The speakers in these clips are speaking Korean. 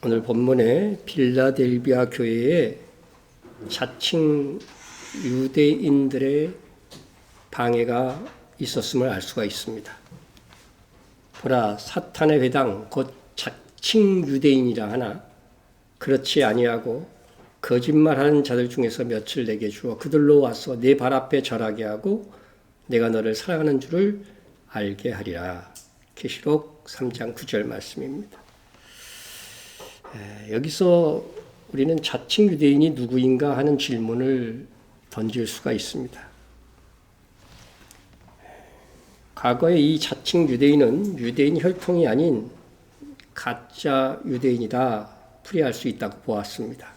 오늘 본문에 빌라델비아 교회에 자칭 유대인들의 방해가 있었음을 알 수가 있습니다. 보라, 사탄의 회당 곧 자칭 유대인이라 하나 그렇지 아니하고 거짓말하는 자들 중에서 몇을 내게 주어 그들로 와서 내 발 앞에 절하게 하고 내가 너를 사랑하는 줄을 알게 하리라. 계시록 3장 9절 말씀입니다. 여기서 우리는 자칭 유대인이 누구인가 하는 질문을 던질 수가 있습니다. 과거에 이 자칭 유대인은 유대인 혈통이 아닌 가짜 유대인이다 풀이할 수 있다고 보았습니다.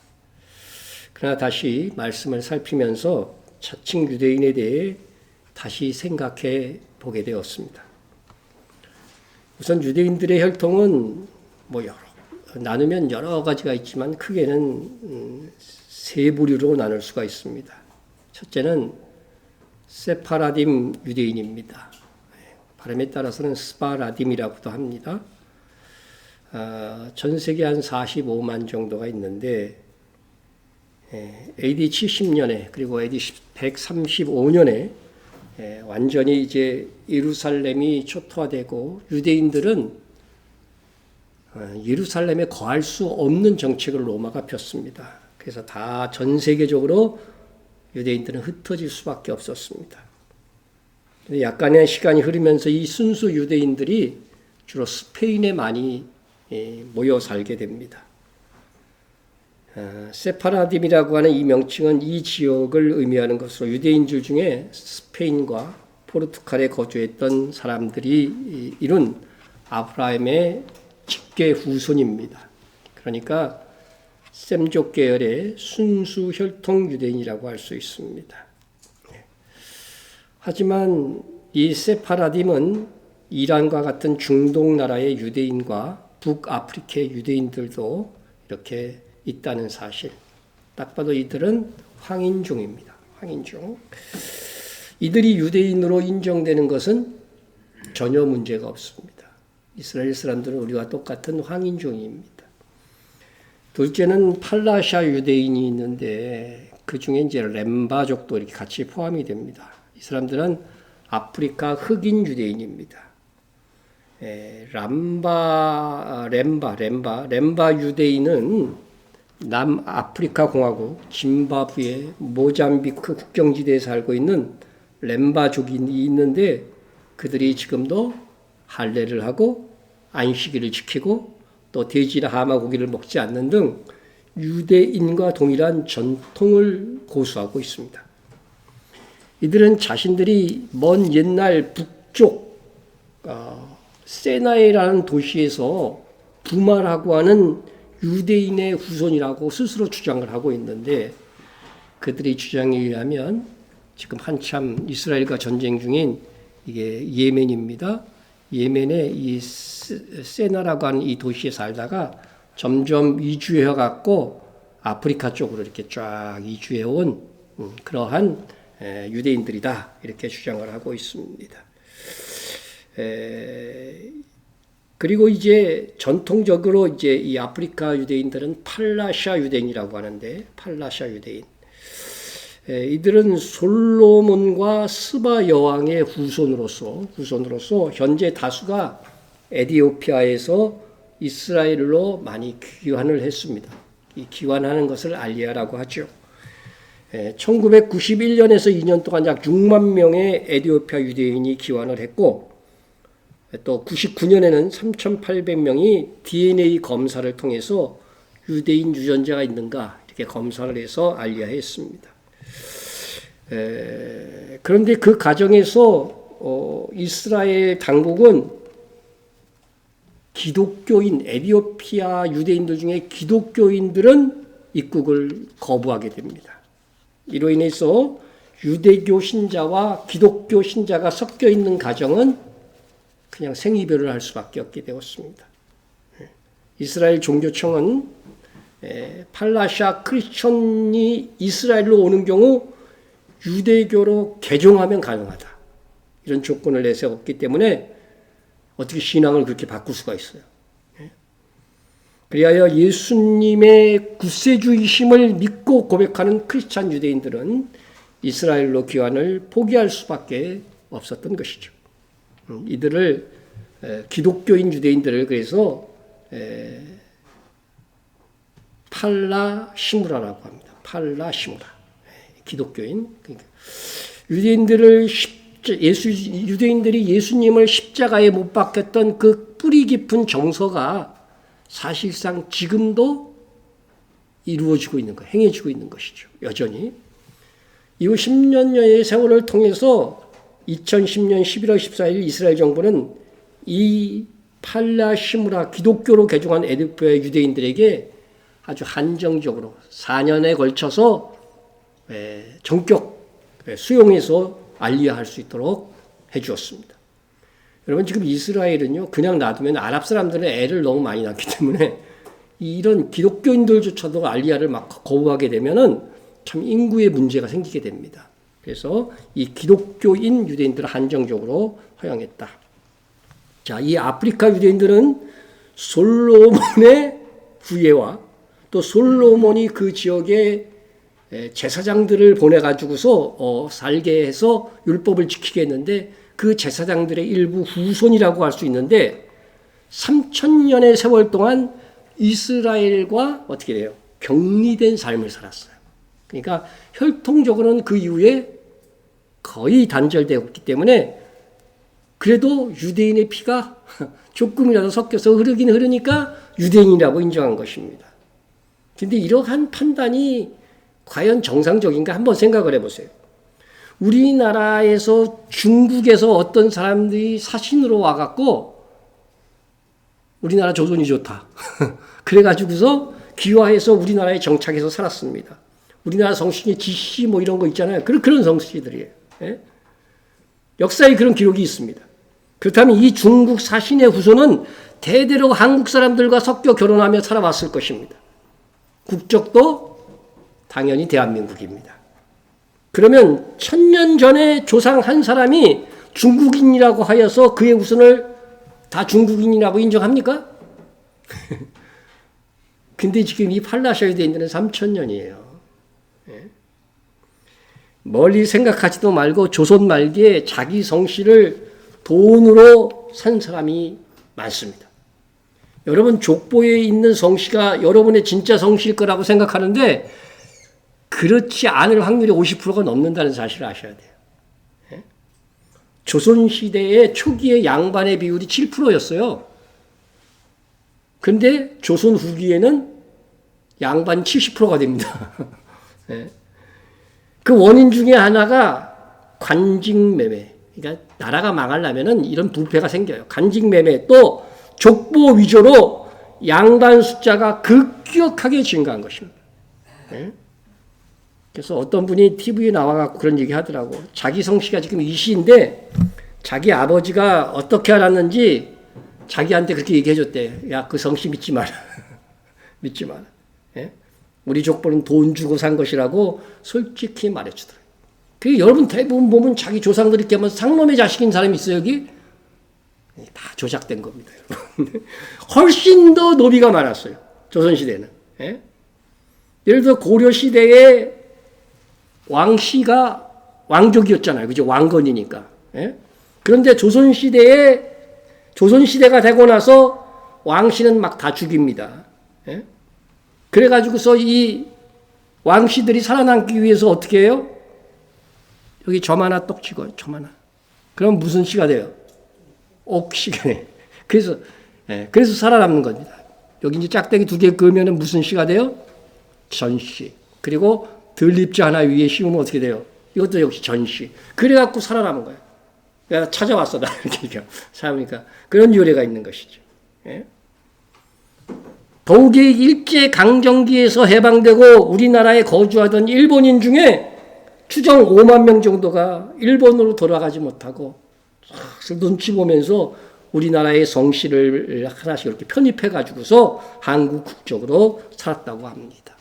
그러나 다시 말씀을 살피면서 자칭 유대인에 대해 다시 생각해 보게 되었습니다. 우선 유대인들의 혈통은 나누면 여러 가지가 있지만 크게는 세 부류로 나눌 수가 있습니다. 첫째는 세파라딤 유대인입니다. 발음에 따라서는 스파라딤이라고도 합니다. 전 세계 한 45만 정도가 있는데 AD 70년에 그리고 AD 135년에 완전히 이제 예루살렘이 초토화되고 유대인들은 예루살렘에 거할 수 없는 정책을 로마가 폈습니다. 그래서 다 전 세계적으로 유대인들은 흩어질 수밖에 없었습니다. 약간의 시간이 흐르면서 이 순수 유대인들이 주로 스페인에 많이 모여 살게 됩니다. 세파라딤이라고 하는 이 명칭은 이 지역을 의미하는 것으로 유대인들 중에 스페인과 포르투갈에 거주했던 사람들이 이룬 아브라함의 직계 후손입니다. 그러니까 셈족 계열의 순수 혈통 유대인이라고 할 수 있습니다. 하지만 이 세파라딤은 이란과 같은 중동 나라의 유대인과 북아프리카의 유대인들도 이렇게 있다는 사실. 딱 봐도 이들은 황인종입니다. 황인종. 이들이 유대인으로 인정되는 것은 전혀 문제가 없습니다. 이스라엘 사람들은 우리와 똑같은 황인종입니다. 둘째는 팔라샤 유대인이 있는데 그 중에 이제 렘바족도 이렇게 같이 포함이 됩니다. 이 사람들은 아프리카 흑인 유대인입니다. 렘바 유대인은 남아프리카 공화국, 짐바브웨, 모잠비크 국경지대에 살고 있는 렘바족이 있는데 그들이 지금도 할례를 하고 안식일을 지키고 또 돼지나 하마 고기를 먹지 않는 등 유대인과 동일한 전통을 고수하고 있습니다. 이들은 자신들이 먼 옛날 북쪽 세나이라는 도시에서 부마라고 하는 유대인의 후손이라고 스스로 주장을 하고 있는데 그들의 주장에 의하면 지금 한참 이스라엘과 전쟁 중인 이게 예멘입니다. 예멘의 이 세나라고 하는 이 도시에 살다가 점점 이주해 갖고 아프리카 쪽으로 이렇게 쫙 이주해 온 그러한 유대인들이다 이렇게 주장을 하고 있습니다. 그리고 이제 전통적으로 이제 이 아프리카 유대인들은 팔라샤 유대인이라고 하는데 팔라샤 유대인. 이들은 솔로몬과 스바 여왕의 후손으로서 현재 다수가 에티오피아에서 이스라엘로 많이 귀환을 했습니다. 이 귀환하는 것을 알리아라고 하죠. 1991년에서 2년 동안 약 6만 명의 에티오피아 유대인이 귀환을 했고 또 99년에는 3,800명이 DNA 검사를 통해서 유대인 유전자가 있는가 이렇게 검사를 해서 알리아에 했습니다. 그런데 그 과정에서 이스라엘 당국은 기독교인 에티오피아 유대인들 중에 기독교인들은 입국을 거부하게 됩니다. 이로 인해서 유대교 신자와 기독교 신자가 섞여 있는 가정은 그냥 생이별을 할 수밖에 없게 되었습니다. 이스라엘 종교청은 팔라샤 크리스천이 이스라엘로 오는 경우 유대교로 개종하면 가능하다. 이런 조건을 내세웠기 때문에 어떻게 신앙을 그렇게 바꿀 수가 있어요. 그리하여 예수님의 구세주이심을 믿고 고백하는 크리스찬 유대인들은 이스라엘로 귀환을 포기할 수밖에 없었던 것이죠. 이들을 기독교인 유대인들을 그래서 팔라시무라라고 합니다. 팔라시무라. 기독교인. 그러니까 유대인들이 예수님을 십자가에 못 박혔던 그 뿌리 깊은 정서가 사실상 지금도 이루어지고 있는 것, 행해지고 있는 것이죠. 여전히. 이후 10년여의 세월을 통해서 2010년 11월 14일 이스라엘 정부는 이 팔라시무라 기독교로 개종한 에디오피아의 유대인들에게 아주 한정적으로 4년에 걸쳐서 전격 수용해서 알리야할 수 있도록 해주었습니다. 여러분 지금 이스라엘은요 그냥 놔두면 아랍 사람들은 애를 너무 많이 낳기 때문에 이런 기독교인들조차도 알리야를 막 거부하게 되면은 참 인구의 문제가 생기게 됩니다. 그래서 이 기독교인 유대인들을 한정적으로 허용했다. 자, 이 아프리카 유대인들은 솔로몬의 후예와 또 솔로몬이 그 지역에 제사장들을 보내가지고서 살게 해서 율법을 지키게 했는데 그 제사장들의 일부 후손이라고 할 수 있는데 3,000년의 세월 동안 이스라엘과 어떻게 돼요? 격리된 삶을 살았어요. 그러니까 혈통적으로는 그 이후에 거의 단절되었기 때문에 그래도 유대인의 피가 조금이라도 섞여서 흐르긴 흐르니까 유대인이라고 인정한 것입니다. 그런데 이러한 판단이 과연 정상적인가 한번 생각을 해보세요. 우리나라에서 중국에서 어떤 사람들이 사신으로 와갖고 우리나라 조선이 좋다. 그래가지고서 귀화해서 우리나라에 정착해서 살았습니다. 우리나라 성씨의 지씨 뭐 이런 거 있잖아요. 그런 성씨들이에요. 예? 역사에 그런 기록이 있습니다. 그렇다면 이 중국 사신의 후손은 대대로 한국 사람들과 섞여 결혼하며 살아왔을 것입니다. 국적도 당연히 대한민국입니다. 그러면 1000년 전에 조상 한 사람이 중국인이라고 하여서 그의 후손을 다 중국인이라고 인정합니까? 근데 지금 이 팔라시아 유대인들은 3000년이에요. 멀리 생각하지도 말고 조선 말기에 자기 성씨를 돈으로 산 사람이 많습니다. 여러분 족보에 있는 성씨가 여러분의 진짜 성씨일 거라고 생각하는데 그렇지 않을 확률이 50%가 넘는다는 사실을 아셔야 돼요. 조선시대의 초기에 양반의 비율이 7%였어요. 그런데 조선 후기에는 양반 70%가 됩니다. 그 원인 중에 하나가 관직매매. 그러니까 나라가 망하려면은 이런 부패가 생겨요. 관직매매 또 족보 위조로 양반 숫자가 급격하게 증가한 것입니다. 그래서 어떤 분이 TV에 나와갖고 그런 얘기 하더라고. 자기 성씨가 지금 이씨인데 자기 아버지가 어떻게 알았는지 자기한테 그렇게 얘기해줬대. 야, 그 성씨 믿지 마라. 믿지 마라. 우리 족보는 돈 주고 산 것이라고 솔직히 말해주더라고요. 그 여러분 대부분 보면 자기 조상들이 이렇게 하면 상놈의 자식인 사람이 있어요, 여기? 다 조작된 겁니다, 여러분. 훨씬 더 노비가 많았어요, 조선시대는. 예를 들어 고려시대에 왕씨가 왕족이었잖아요. 그죠? 왕건이니까. 그런데 조선시대가 되고 나서 왕씨는 막 다 죽입니다. 그래가지고서 이 왕씨들이 살아남기 위해서 어떻게 해요? 여기 점 하나 똑 찍어요. 점 하나. 그럼 무슨 씨가 돼요? 옥씨가 돼요. 그래서 살아남는 겁니다. 여기 이제 짝대기 2개 그으면 무슨 씨가 돼요? 전씨. 그리고 들립자 하나 위에 씌우면 어떻게 돼요? 이것도 역시 전씨. 그래갖고 살아남은 거예요. 내가 찾아왔어. 나 이렇게 사람이니까. 그런 유래가 있는 것이죠. 더욱이 일제강점기에서 해방되고 우리나라에 거주하던 일본인 중에 추정 5만 명 정도가 일본으로 돌아가지 못하고 눈치 보면서 우리나라의 성씨를 하나씩 이렇게 편입해가지고서 한국 국적으로 살았다고 합니다.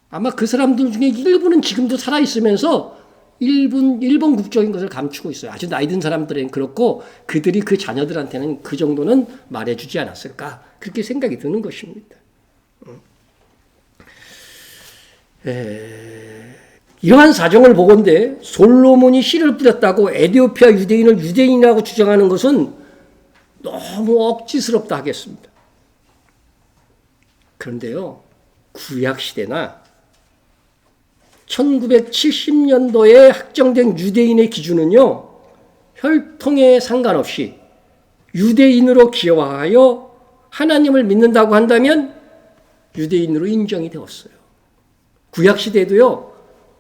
아마 그 사람들 중에 일부는 지금도 살아있으면서 일본 국적인 것을 감추고 있어요. 아주 나이 든 사람들은 그렇고 그들이 그 자녀들한테는 그 정도는 말해주지 않았을까. 그렇게 생각이 드는 것입니다. 이러한 사정을 보건대 솔로몬이 씨를 뿌렸다고 에티오피아 유대인을 유대인이라고 주장하는 것은 너무 억지스럽다 하겠습니다. 그런데요, 구약시대나 1970년도에 확정된 유대인의 기준은요, 혈통에 상관없이 유대인으로 기여하여 하나님을 믿는다고 한다면 유대인으로 인정이 되었어요. 구약시대도요,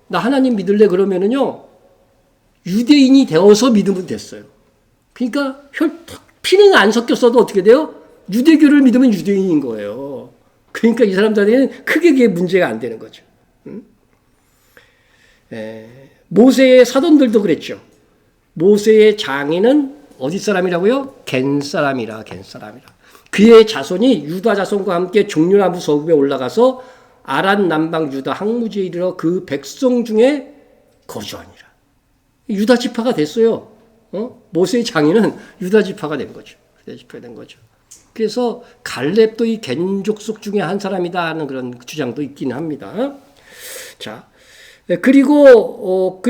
나 하나님 믿을래 그러면은요, 유대인이 되어서 믿으면 됐어요. 그러니까 피는 안 섞였어도 어떻게 돼요? 유대교를 믿으면 유대인인 거예요. 그러니까 이 사람들한테는 크게 그게 문제가 안 되는 거죠. 모세의 사돈들도 그랬죠. 모세의 장인은 어디 사람이라고요? 겐 사람이라. 그의 자손이 유다 자손과 함께 종려나무 서급에 올라가서 아란 남방 유다 항무지에 이르러 그 백성 중에 거주하니라. 유다 지파가 됐어요. 모세의 장인은 유다 지파가 된 거죠. 그래서 갈렙도 이 겐족속 중에 한 사람이다 하는 그런 주장도 있긴 합니다. 자, 그리고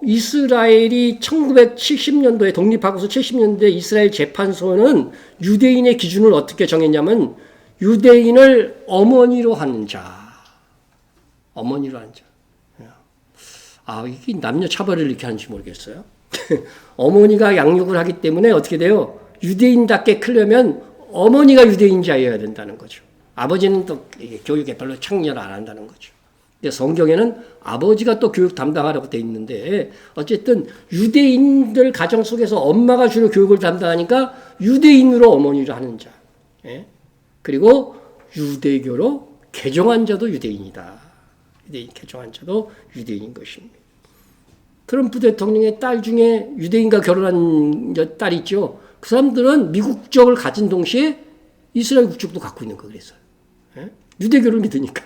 이스라엘이 1970년도에 독립하고서 70년대 이스라엘 재판소는 유대인의 기준을 어떻게 정했냐면 유대인을 어머니로 하는 자. 이게 남녀 차별을 이렇게 하는지 모르겠어요. 어머니가 양육을 하기 때문에 어떻게 돼요? 유대인답게 크려면 어머니가 유대인자여야 된다는 거죠. 아버지는 또 교육에 별로 참여를 안 한다는 거죠. 근데 성경에는 아버지가 또 교육 담당하라고 돼 있는데 어쨌든 유대인들 가정 속에서 엄마가 주로 교육을 담당하니까 유대인으로 어머니를 하는 자. 그리고 유대교로 개종한 자도 유대인이다. 개종한 자도 유대인인 것입니다. 트럼프 대통령의 딸 중에 유대인과 결혼한 딸 있죠. 그 사람들은 미국 국적을 가진 동시에 이스라엘 국적도 갖고 있는 거 그랬어요. 유대교를 믿으니까.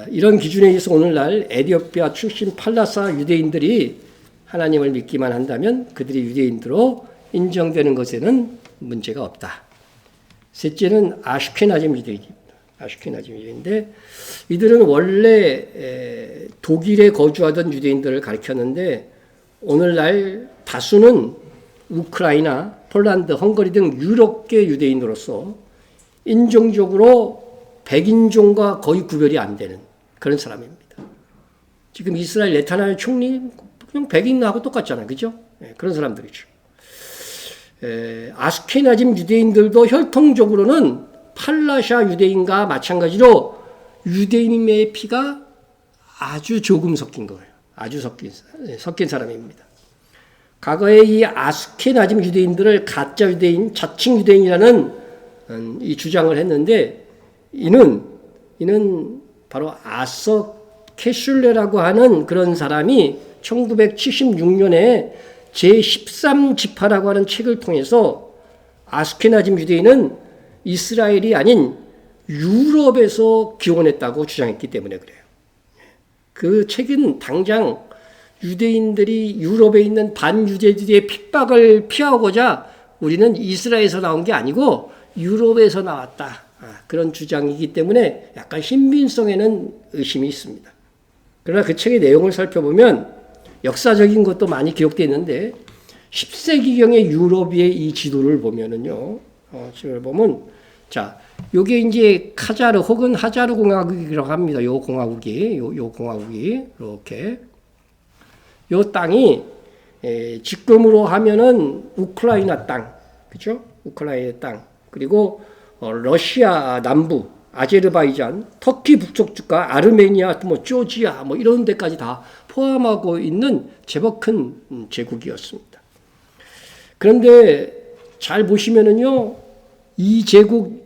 이런 기준에 의해서 오늘날 에티오피아 출신 팔라사 유대인들이 하나님을 믿기만 한다면 그들이 유대인으로 인정되는 것에는 문제가 없다. 셋째는 아슈케나즘 유대인입니다. 아슈케나즘 유대인인데 이들은 원래 독일에 거주하던 유대인들을 가리켰는데 오늘날 다수는 우크라이나, 폴란드, 헝가리 등 유럽계 유대인으로서 인종적으로 백인종과 거의 구별이 안 되는 그런 사람입니다. 지금 이스라엘 네타냐후 총리 그냥 백인하고 똑같잖아요. 그죠? 그런 사람들이죠. 아스케나즘 유대인들도 혈통적으로는 팔라샤 유대인과 마찬가지로 유대인의 피가 아주 조금 섞인 거예요. 아주 섞인 사람입니다. 과거에 이 아스케나즘 유대인들을 가짜 유대인, 자칭 유대인이라는 이 주장을 했는데 이는 바로 아서 캐슐레라고 하는 그런 사람이 1976년에 제13지파라고 하는 책을 통해서 아스케나즘 유대인은 이스라엘이 아닌 유럽에서 기원했다고 주장했기 때문에 그래요. 그 책은 당장 유대인들이 유럽에 있는 반유대주의의 핍박을 피하고자 우리는 이스라엘에서 나온 게 아니고 유럽에서 나왔다. 그런 주장이기 때문에 약간 신빙성에는 의심이 있습니다. 그러나 그 책의 내용을 살펴보면 역사적인 것도 많이 기록되어 있는데 10세기경의 유럽의 이 지도를 보면은요. 지도를 보면 자, 요게 이제 카자르 혹은 하자르 공화국이라고 합니다. 요 공화국이 이렇게 요 땅이 지금으로 하면은 우크라이나 땅, 그죠? 우크라이나 땅 그리고 러시아 남부, 아제르바이잔, 터키 북쪽 국가, 아르메니아, 조지아 이런 데까지 다 포함하고 있는 제법 큰 제국이었습니다. 그런데 잘 보시면은요, 이 제국,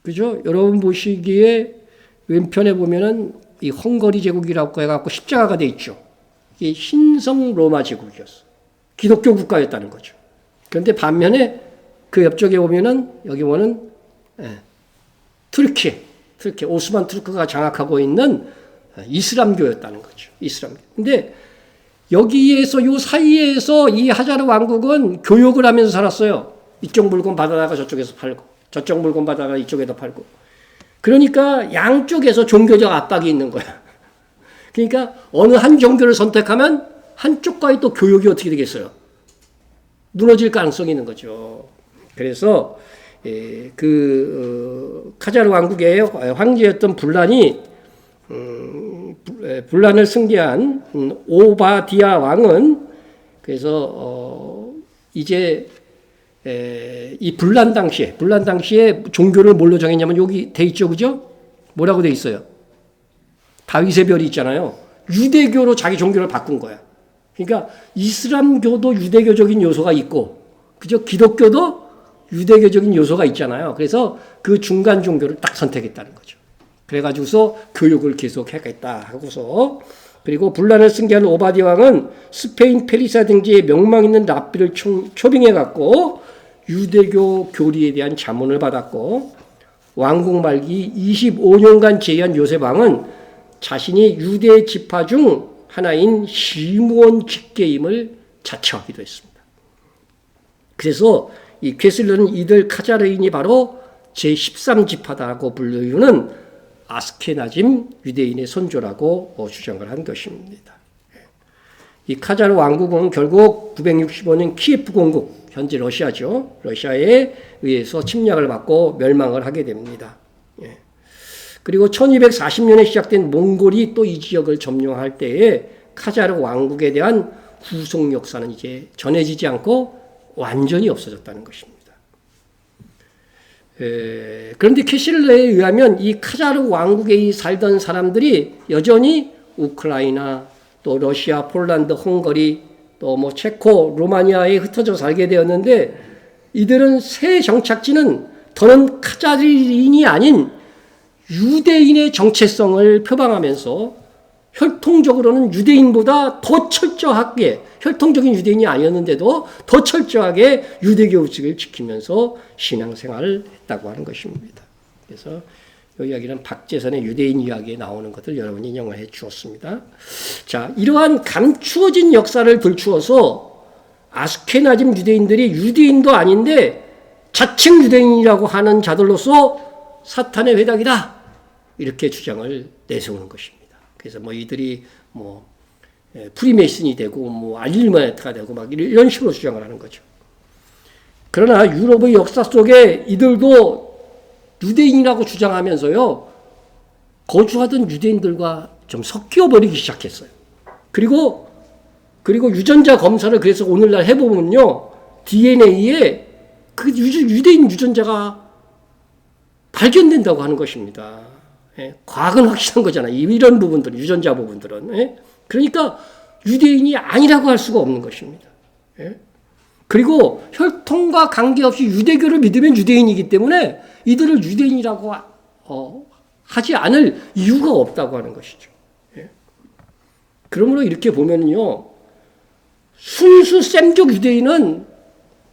그죠? 여러분 보시기에 왼편에 보면은 이 헝가리 제국이라고 해갖고 십자가가 돼 있죠. 이게 신성 로마 제국이었어. 기독교 국가였다는 거죠. 그런데 반면에 그 옆쪽에 보면은 여기 보면 터키 오스만 투르크가 장악하고 있는 이슬람교였다는 거죠. 이슬람교. 근데 여기에서 요 사이에서 이 하자르 왕국은 교역을 하면서 살았어요. 이쪽 물건 받아다가 저쪽에서 팔고. 저쪽 물건 받아가 이쪽에다 팔고. 그러니까 양쪽에서 종교적 압박이 있는 거야. 그러니까 어느 한 종교를 선택하면 한쪽과의 또 교역이 어떻게 되겠어요? 무너질 가능성이 있는 거죠. 그래서 카자르 왕국의 황제였던 불란이 불란을 승계한 오바디아 왕은 그래서 이제 이 분란 당시에 종교를 뭘로 정했냐면 여기 돼 있죠, 그죠? 뭐라고 돼 있어요? 다윗의 별이 있잖아요. 유대교로 자기 종교를 바꾼 거야. 그러니까 이슬람교도 유대교적인 요소가 있고, 그죠? 기독교도 유대교적인 요소가 있잖아요. 그래서 그 중간 종교를 딱 선택했다는 거죠. 그래가지고서 교육을 계속 하겠다 하고서, 그리고 분란을 승계한 오바디 왕은 스페인 페리사 등지에 명망 있는 랍비를 초빙해갖고 유대교 교리에 대한 자문을 받았고, 왕국 말기 25년간 재위한 요셉 왕은 자신이 유대 지파 중 하나인 시므온 직계임을 자처하기도 했습니다. 그래서 이 쾌슬러는 이들 카자르인이 바로 제13지파다고 불리우는 아스케나즘 유대인의 선조라고 주장을 한 것입니다. 이 카자르 왕국은 결국 965년 키예프 공국, 현재 러시아죠. 러시아에 의해서 침략을 받고 멸망을 하게 됩니다. 그리고 1240년에 시작된 몽골이 또 이 지역을 점령할 때에 카자르 왕국에 대한 후속 역사는 이제 전해지지 않고 완전히 없어졌다는 것입니다. 그런데 캐실러에 의하면 이 카자르 왕국에 살던 사람들이 여전히 우크라이나, 또 러시아, 폴란드, 헝가리, 또 뭐 체코, 루마니아에 흩어져 살게 되었는데, 이들은 새 정착지는 더는 카자르인이 아닌 유대인의 정체성을 표방하면서 혈통적으로는 유대인보다 더 철저하게, 혈통적인 유대인이 아니었는데도 더 철저하게 유대교 의식을 지키면서 신앙생활을 했다고 하는 것입니다. 그래서 이 이야기는 박재선의 유대인 이야기에 나오는 것을 여러분이 인용을 해 주었습니다. 자, 이러한 감추어진 역사를 들추어서 아스케나즘 유대인들이 유대인도 아닌데 자칭 유대인이라고 하는 자들로서 사탄의 회당이다, 이렇게 주장을 내세우는 것입니다. 그래서 뭐 이들이 뭐 프리메이슨이 되고 뭐 알릴마네트가 되고 막 이런 식으로 주장을 하는 거죠. 그러나 유럽의 역사 속에 이들도 유대인이라고 주장하면서요, 거주하던 유대인들과 좀 섞여 버리기 시작했어요. 그리고 유전자 검사를 그래서 오늘날 해보면요, DNA에 그 유대인 유전자가 발견된다고 하는 것입니다. 과학은 확실한 거잖아요. 이런 부분들은, 유전자 부분들은. 그러니까 유대인이 아니라고 할 수가 없는 것입니다. 그리고 혈통과 관계없이 유대교를 믿으면 유대인이기 때문에 이들을 유대인이라고 하지 않을 이유가 없다고 하는 것이죠. 그러므로 이렇게 보면요, 순수 셈족 유대인은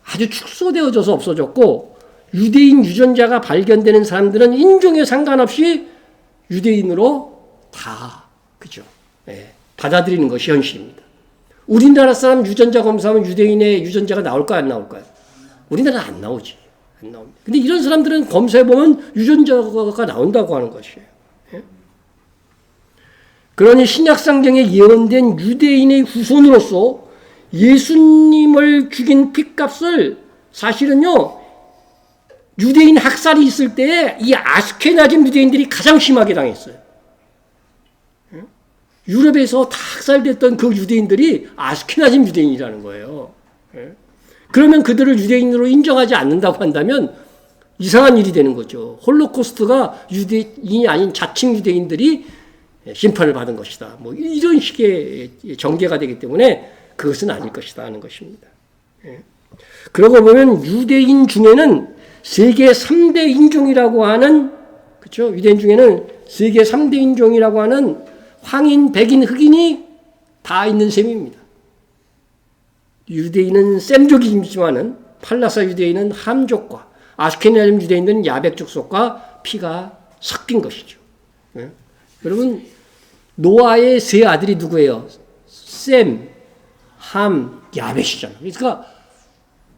아주 축소되어져서 없어졌고, 유대인 유전자가 발견되는 사람들은 인종에 상관없이 유대인으로 다, 그죠? 받아들이는 것이 현실입니다. 우리나라 사람 유전자 검사하면 유대인의 유전자가 나올까요, 안 나올까요? 우리나라는 안 나오지. 안 나옵니다. 근데 이런 사람들은 검사해보면 유전자가 나온다고 하는 것이에요. 그러니 신약성경에 예언된 유대인의 후손으로서 예수님을 죽인 핏값을 사실은요, 유대인 학살이 있을 때에 이 아스케나즘 유대인들이 가장 심하게 당했어요. 유럽에서 다 학살됐던 그 유대인들이 아스케나즘 유대인이라는 거예요. 그러면 그들을 유대인으로 인정하지 않는다고 한다면 이상한 일이 되는 거죠. 홀로코스트가 유대인이 아닌 자칭 유대인들이 심판을 받은 것이다. 뭐 이런 식의 전개가 되기 때문에 그것은 아닐 것이다 하는 것입니다. 그러고 보면 유대인 중에는 세계 3대 인종이라고 하는, 그렇죠? 유대인 중에는 세계 3대 인종이라고 하는 황인, 백인, 흑인이 다 있는 셈입니다. 유대인은 셈족이지만은 팔라사 유대인은 함족과 아스케나즘 유대인은 야백족 속과 피가 섞인 것이죠. 여러분, 노아의 세 아들이 누구예요? 셈, 함, 야벳이잖아요. 그러니까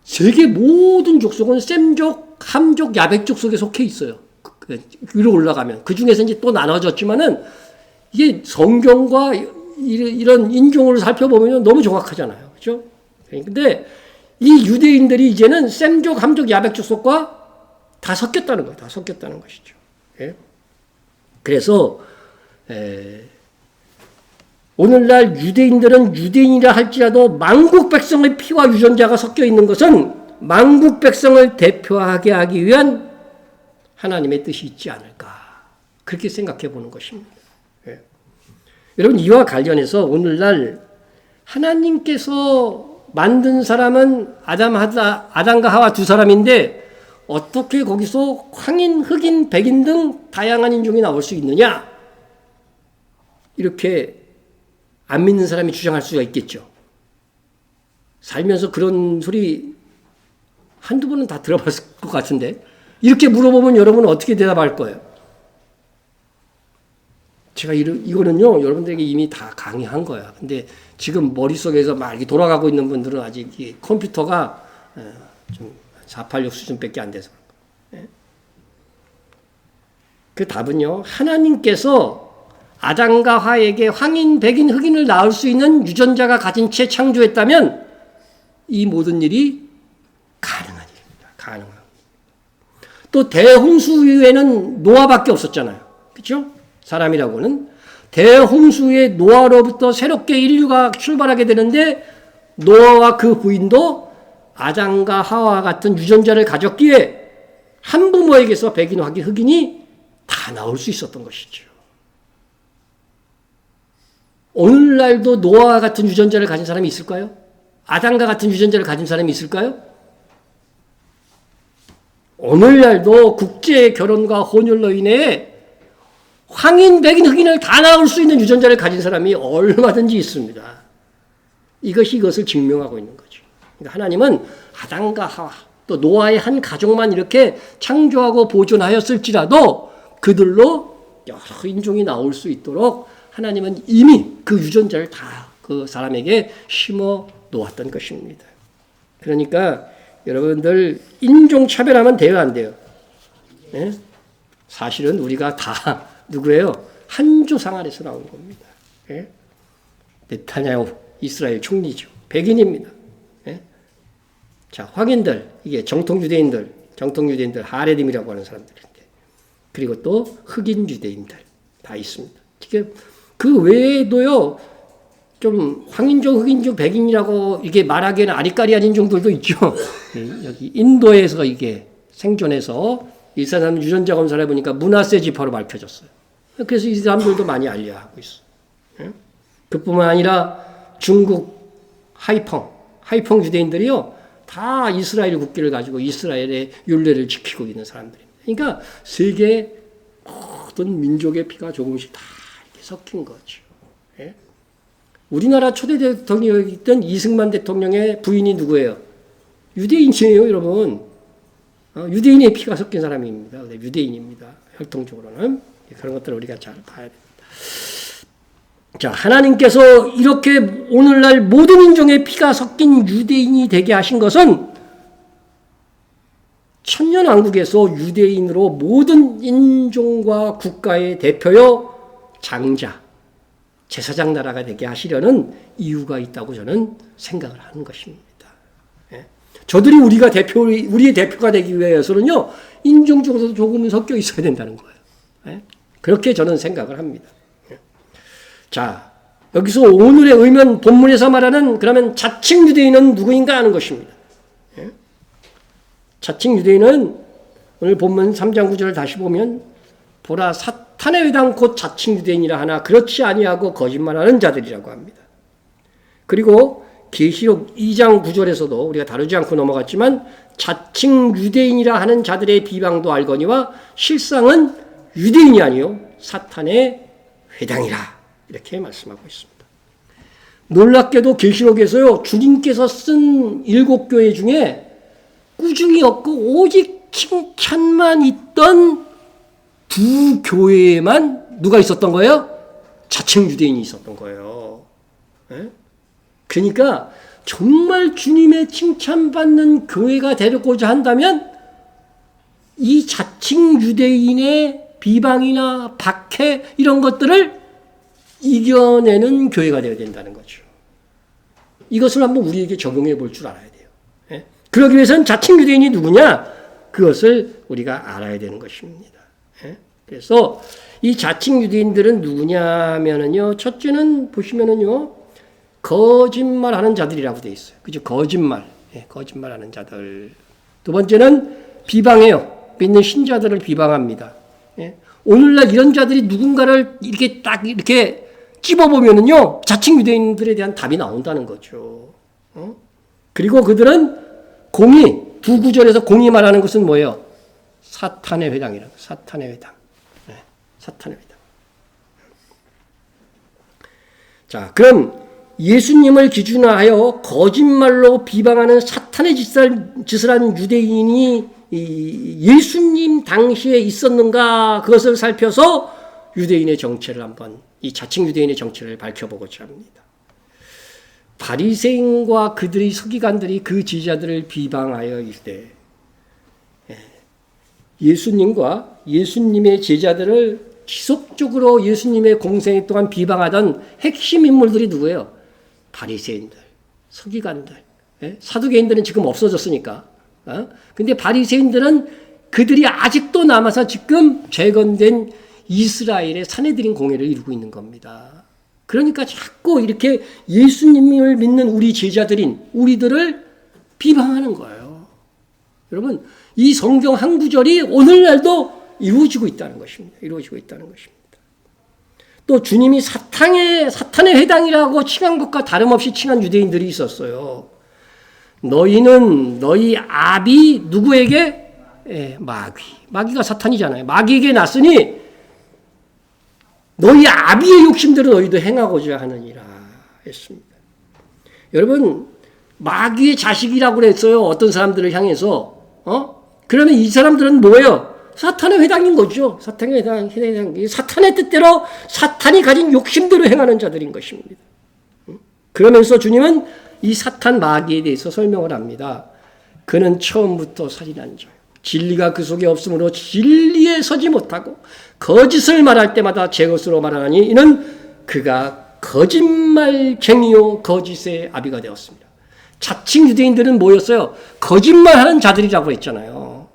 세계 모든 족속은 셈족, 함족, 야백족 속에 속해 있어요. 위로 올라가면. 그 중에서 이제 또 나눠졌지만은 이게 성경과 이런 인종을 살펴보면 너무 정확하잖아요. 그죠? 근데 이 유대인들이 이제는 셈족, 함족, 야백족 속과 다 섞였다는 거예요. 다 섞였다는 것이죠. 예? 그래서, 오늘날 유대인들은 유대인이라 할지라도 만국 백성의 피와 유전자가 섞여 있는 것은 만국 백성을 대표하게 하기 위한 하나님의 뜻이 있지 않을까. 그렇게 생각해 보는 것입니다. 예. 여러분, 이와 관련해서 오늘날 하나님께서 만든 사람은 아담과 하와 두 사람인데 어떻게 거기서 황인, 흑인, 백인 등 다양한 인종이 나올 수 있느냐? 이렇게 안 믿는 사람이 주장할 수가 있겠죠. 살면서 그런 소리 한두 번은 다 들어봤을 것 같은데 이렇게 물어보면 여러분은 어떻게 대답할 거예요? 제가 이거는요, 여러분들에게 이미 다 강의한 거야. 근데 지금 머릿속에서 막 이렇게 돌아가고 있는 분들은 아직 이 컴퓨터가 좀 486 수준밖에 안 돼서. 그 답은요, 하나님께서 아담과 하에게 황인, 백인, 흑인을 낳을 수 있는 유전자가 가진 채 창조했다면 이 모든 일이 가능한 일입니다. 가능한. 또 대홍수 이후에는 노아밖에 없었잖아요. 그렇죠? 사람이라고는 대홍수의 노아로부터 새롭게 인류가 출발하게 되는데 노아와 그 부인도 아담과 하와 같은 유전자를 가졌기에 한 부모에게서 백인, 황인, 흑인이 다 나올 수 있었던 것이죠. 오늘날도 노아와 같은 유전자를 가진 사람이 있을까요? 아담과 같은 유전자를 가진 사람이 있을까요? 오늘날도 국제 결혼과 혼혈로 인해 황인, 백인, 흑인을 다 낳을 수 있는 유전자를 가진 사람이 얼마든지 있습니다. 이것을 증명하고 있는 거죠. 그러니까 하나님은 아담과 하와 또 노아의 한 가족만 이렇게 창조하고 보존하였을지라도 그들로 여러 인종이 나올 수 있도록 하나님은 이미 그 유전자를 다 그 사람에게 심어 놓았던 것입니다. 그러니까 여러분들 인종차별하면 돼요, 안 돼요? 네? 사실은 우리가 다 누구예요? 한 조상 아래서 나온 겁니다. 네? 네타냐후 이스라엘 총리죠. 백인입니다. 네? 자, 황인들, 이게 정통 유대인들 하레dim이라고 하는 사람들인데, 그리고 또 흑인 유대인들 다 있습니다. 지금 그 외에도요, 좀 황인종, 흑인종, 백인이라고 이게 말하기에는 아리까리한 인종들도 있죠. 여기 인도에서 이게 생존해서 이 사람 유전자 검사를 해보니까 문하세 지파로 밝혀졌어요. 그래서 이 사람들도 많이 알려야 하고 있어요. 그뿐만 아니라 중국 하이펑 유대인들이요, 다 이스라엘 국기를 가지고 이스라엘의 율례를 지키고 있는 사람들입니다. 그러니까 세계 모든 민족의 피가 조금씩 다 이렇게 섞인 거죠. 예? 우리나라 초대 대통령이었던 이승만 대통령의 부인이 누구예요? 유대인이에요, 여러분. 유대인의 피가 섞인 사람입니다. 유대인입니다. 혈통적으로는. 그런 것들을 우리가 잘 봐야 됩니다. 자, 하나님께서 이렇게 오늘날 모든 인종의 피가 섞인 유대인이 되게 하신 것은 천년왕국에서 유대인으로 모든 인종과 국가의 대표요 장자, 제사장 나라가 되게 하시려는 이유가 있다고 저는 생각을 하는 것입니다. 예? 저들이 우리의 대표가 되기 위해서는요, 인종적으로도 조금은 섞여 있어야 된다는 거예요. 예? 그렇게 저는 생각을 합니다. 예? 자, 여기서 오늘의 의면 본문에서 말하는 그러면 자칭 유대인은 누구인가 하는 것입니다. 예? 자칭 유대인은 오늘 본문 3장 9절을 다시 보면 보라 사탄의 회당 곧 자칭 유대인이라 하나 그렇지 아니하고 거짓말하는 자들이라고 합니다. 그리고 계시록 2장 9절에서도 우리가 다루지 않고 넘어갔지만 자칭 유대인이라 하는 자들의 비방도 알거니와 실상은 유대인이 아니요 사탄의 회당이라 이렇게 말씀하고 있습니다. 놀랍게도 계시록에서요 주님께서 쓴 7교회 중에 꾸중이 없고 오직 칭찬만 있던 두 교회에만 누가 있었던 거예요? 자칭 유대인이 있었던 거예요. 네? 그러니까 정말 주님의 칭찬받는 교회가 되려고자 한다면 이 자칭 유대인의 비방이나 박해 이런 것들을 이겨내는 교회가 되어야 된다는 거죠. 이것을 한번 우리에게 적용해 볼 줄 알아야 돼요. 예? 그러기 위해서는 자칭 유대인이 누구냐? 그것을 우리가 알아야 되는 것입니다. 예? 그래서 이 자칭 유대인들은 누구냐 하면은요, 첫째는 보시면은요, 거짓말하는 자들이라고 되어 있어요. 그죠? 거짓말. 예, 거짓말하는 자들. 두 번째는 비방해요. 믿는 신자들을 비방합니다. 예? 오늘날 이런 자들이 누군가를 이렇게 딱 이렇게 찝어보면은요, 자칭 유대인들에 대한 답이 나온다는 거죠. 그리고 그들은 공의, 두 구절에서 공의 말하는 것은 뭐예요? 사탄의 회당이라고. 사탄의 회당. 네, 사탄의 회당. 자, 그럼 예수님을 기준하여 거짓말로 비방하는 사탄의 짓을 한 유대인이 예수님 당시에 있었는가, 그것을 살펴서 유대인의 정체를 한번, 이 자칭 유대인의 정체를 밝혀보고자 합니다. 바리새인과 그들의 서기관들이 그 지지자들을 비방하여 이르되, 예수님과 예수님의 제자들을 지속적으로 예수님의 공생 동안 비방하던 핵심 인물들이 누구예요? 바리새인들, 서기관들, 사두개인들은 지금 없어졌으니까. 근데 바리새인들은 그들이 아직도 남아서 지금 재건된 이스라엘의 사내들인 공회를 이루고 있는 겁니다. 그러니까 자꾸 이렇게 예수님을 믿는 우리 제자들인 우리들을 비방하는 거예요. 여러분, 이 성경 한 구절이 오늘날도 이루어지고 있다는 것입니다. 이루어지고 있다는 것입니다. 또 주님이 사탄의 회당이라고 칭한 것과 다름없이 칭한 유대인들이 있었어요. 너희는 너희 아비 누구에게? 마귀가 사탄이잖아요. 마귀에게 났으니 너희 아비의 욕심대로 너희도 행하고자 하느니라 했습니다. 여러분, 마귀의 자식이라고 그랬어요. 어떤 사람들을 향해서. 그러면 이 사람들은 뭐예요? 사탄의 회당인 거죠. 사탄의 회당. 사탄의 뜻대로 사탄이 가진 욕심대로 행하는 자들인 것입니다. 그러면서 주님은 이 사탄 마귀에 대해서 설명을 합니다. 그는 처음부터 살인한 자요. 진리가 그 속에 없으므로 진리에 서지 못하고 거짓을 말할 때마다 제 것으로 말하니 이는 그가 거짓말쟁이요 거짓의 아비가 되었습니다. 자칭 유대인들은 뭐였어요? 거짓말하는 자들이라고 했잖아요.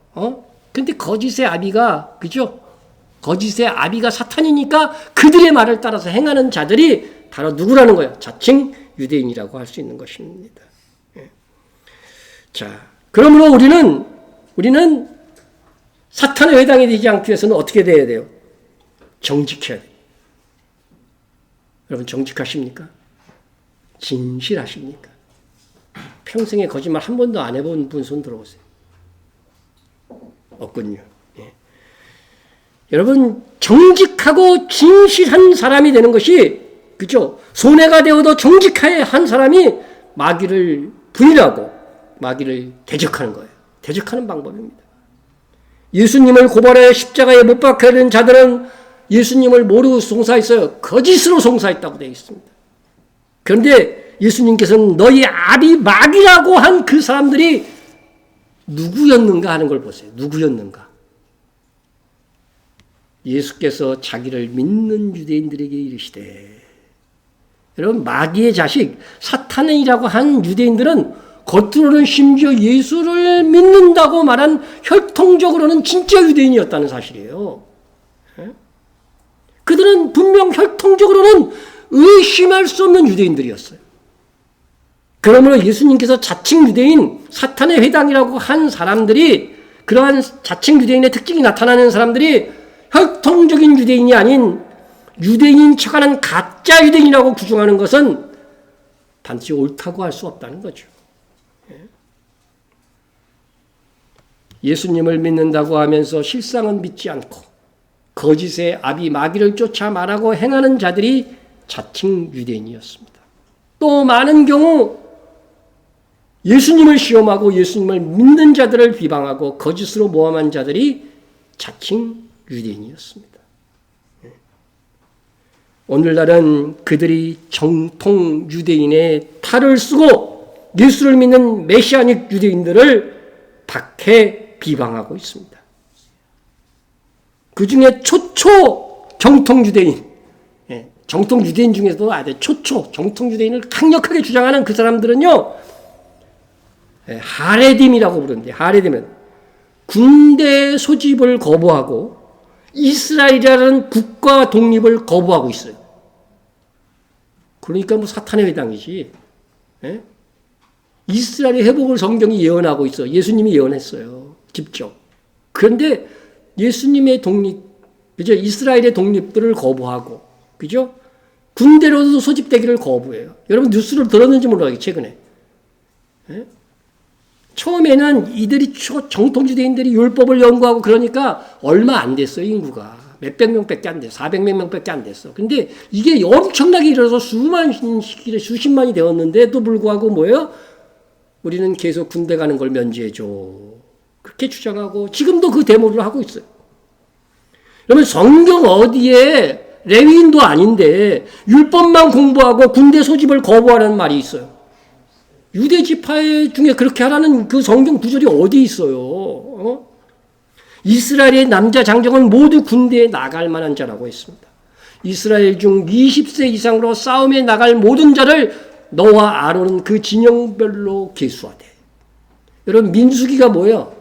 근데 거짓의 아비가, 그죠? 거짓의 아비가 사탄이니까 그들의 말을 따라서 행하는 자들이 바로 누구라는 거예요? 자칭 유대인이라고 할 수 있는 것입니다. 자, 그러므로 우리는 사탄의 회당이 되지 않기 위해서는 어떻게 돼야 돼요? 정직해야 돼요. 여러분, 정직하십니까? 진실하십니까? 평생에 거짓말 한 번도 안 해본 분 손 들어보세요. 없군요. 예. 여러분, 정직하고 진실한 사람이 되는 것이, 그죠? 손해가 되어도 정직하게 한 사람이 마귀를 부인하고 마귀를 대적하는 거예요. 대적하는 방법입니다. 예수님을 고발해 십자가에 못 박혀야 되는 자들은 예수님을 모르고 송사했어요. 거짓으로 송사했다고 되어 있습니다. 그런데 예수님께서는 너희 아비 마귀라고 한 그 사람들이 누구였는가 하는 걸 보세요. 누구였는가? 예수께서 자기를 믿는 유대인들에게 이르시되, 여러분, 마귀의 자식 사탄이라고 한 유대인들은 겉으로는 심지어 예수를 믿는다고 말한 혈통적으로는 진짜 유대인이었다는 사실이에요. 그들은 분명 혈통적으로는 의심할 수 없는 유대인들이었어요. 그러므로 예수님께서 자칭 유대인, 사탄의 회당이라고 한 사람들이, 그러한 자칭 유대인의 특징이 나타나는 사람들이 혈통적인 유대인이 아닌 유대인인 척하는 가짜 유대인이라고 규정하는 것은 반드시 옳다고 할 수 없다는 거죠. 예수님을 믿는다고 하면서 실상은 믿지 않고 거짓의 아비 마귀를 쫓아 말하고 행하는 자들이 자칭 유대인이었습니다. 또 많은 경우 예수님을 시험하고 예수님을 믿는 자들을 비방하고 거짓으로 모함한 자들이 자칭 유대인이었습니다. 오늘날은 그들이 정통 유대인의 탈을 쓰고 예수를 믿는 메시아닉 유대인들을 박해 비방하고 있습니다. 그 중에 초초 정통 유대인, 정통 유대인 중에서도 아주 초초 정통 유대인을 강력하게 주장하는 그 사람들은요, 하레딤이라고 부르는데, 하레딤은 군대 소집을 거부하고 이스라엘이라는 국가 독립을 거부하고 있어요. 그러니까 뭐 사탄의 회당이지. 이스라엘의 회복을 성경이 예언하고 있어. 예수님이 예언했어요. 직접. 그런데 예수님의 독립, 그죠? 이스라엘의 독립들을 거부하고, 그죠? 군대로도 소집되기를 거부해요. 여러분 뉴스를 들었는지 몰라요, 최근에. 처음에는 이들이 정통 유대인들이 율법을 연구하고 그러니까 얼마 안 됐어요, 인구가. 몇백 명밖에 안 됐어. 400몇 명밖에 안 됐어. 근데 이게 엄청나게 일어서 수십만이 되었는데도 불구하고 뭐예요? 우리는 계속 군대 가는 걸 면제해줘. 그렇게 주장하고 지금도 그 데모를 하고 있어요. 그러면 성경 어디에 레위인도 아닌데 율법만 공부하고 군대 소집을 거부하라는 말이 있어요. 유대 지파 중에 그렇게 하라는 그 성경 구절이 어디 있어요? 이스라엘의 남자 장정은 모두 군대에 나갈 만한 자라고 했습니다. 이스라엘 중 20세 이상으로 싸움에 나갈 모든 자를 너와 아론은 그 진영별로 계수하되. 여러분 민수기가 뭐예요?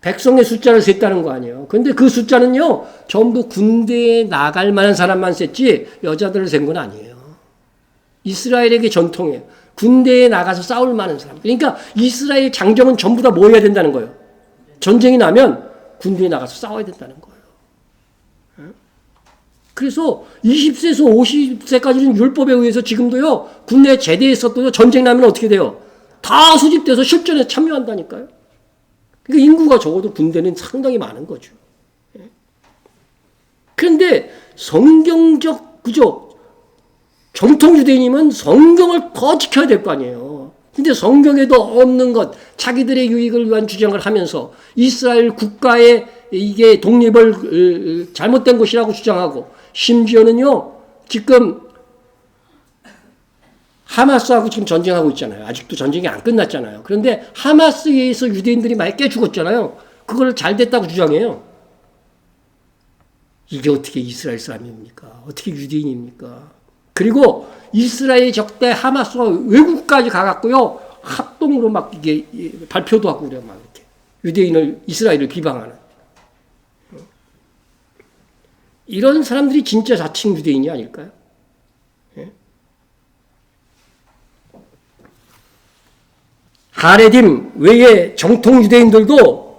백성의 숫자를 셌다는 거 아니에요. 근데 그 숫자는요, 전부 군대에 나갈 만한 사람만 셌지 여자들을 센 건 아니에요. 이스라엘에게 전통이에요. 군대에 나가서 싸울 만한 사람. 그러니까 이스라엘 장정은 전부 다 뭐 해야 된다는 거예요? 전쟁이 나면 군대에 나가서 싸워야 된다는 거예요. 그래서 20세에서 50세까지는 율법에 의해서 지금도요, 군대에 제대했었고요, 전쟁 나면 어떻게 돼요? 다 소집돼서 실전에 참여한다니까요. 그러니까 인구가 적어도 군대는 상당히 많은 거죠. 그런데 성경적, 그죠? 정통 유대인이면 성경을 더 지켜야 될 거 아니에요. 근데 성경에도 없는 것, 자기들의 유익을 위한 주장을 하면서 이스라엘 국가의 이게 독립을 잘못된 것이라고 주장하고, 심지어는요, 지금 하마스하고 지금 전쟁하고 있잖아요. 아직도 전쟁이 안 끝났잖아요. 그런데 하마스에 의해서 유대인들이 많이 깨 죽었잖아요. 그걸 잘 됐다고 주장해요. 이게 어떻게 이스라엘 사람입니까? 어떻게 유대인입니까? 그리고 이스라엘 적대 하마스가 외국까지 가갖고요, 합동으로 막 이게 발표도 하고 그래요, 막 이렇게. 유대인을, 이스라엘을 비방하는. 이런 사람들이 진짜 자칭 유대인이 아닐까요? 하레딤 외에 정통 유대인들도